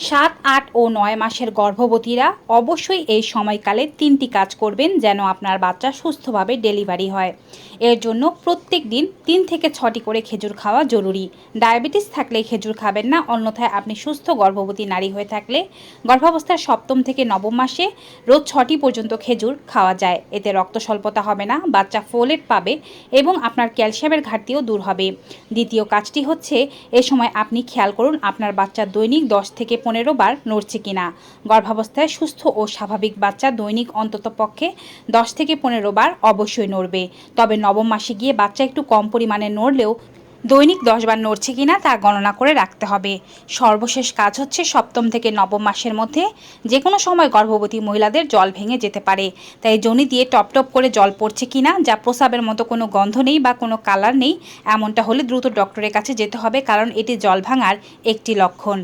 7, 8 ও 9 মাসের গর্ভবতীরা অবশ্যই এই সময়কালে 3টি কাজ করবেন যেন আপনার বাচ্চা সুস্থভাবে ডেলিভারি হয়। এর জন্য প্রত্যেক দিন 3 থেকে 6টি করে খেজুর খাওয়া জরুরি। ডায়াবেটিস থাকলে খেজুর খাবেন না, অন্যথায় আপনি সুস্থ গর্ভবতী নারী হয়ে থাকলে গর্ভাবস্থার 7ম থেকে 9ম মাসে রোজ 6টি পর্যন্ত খেজুর খাওয়া যায়। এতে রক্ত স্বল্পতা হবে না, বাচ্চা ফোলেট পাবে এবং আপনার ক্যালসিয়ামের ঘাটতিও দূর হবে। দ্বিতীয় কাজটি হচ্ছে, এ সময় আপনি খেয়াল করুন আপনার বাচ্চা দৈনিক 10 থেকে 15 বার নড়ছে কিনা। গর্ভাবস্থায় সুস্থ ও স্বাভাবিক বাচ্চা দৈনিক অন্ততপক্ষে 10 থেকে 15 বার অবশ্যই নড়বে। তবে 9ম মাসে গিয়ে বাচ্চা একটু কম পরিমাণে নড়লেও দৈনিক 10 বার নড়ছে কিনা তা গণনা করে রাখতে হবে। সর্বশেষ কাজ হচ্ছে 7ম থেকে 9ম মাসের মধ্যে যে কোনো সময় গর্ভবতী মহিলাদের জল ভেঙে যেতে পারে, তাই যোনি দিয়ে টপ টপ করে জল পড়ছে কিনা, যা প্রস্রাবের মতো কোনো গন্ধ নেই বা কোনো কালার নেই, এমনটা হলে দ্রুত ডক্টরের কাছে যেতে হবে, কারণ এটি জল ভাঙার একটি লক্ষণ।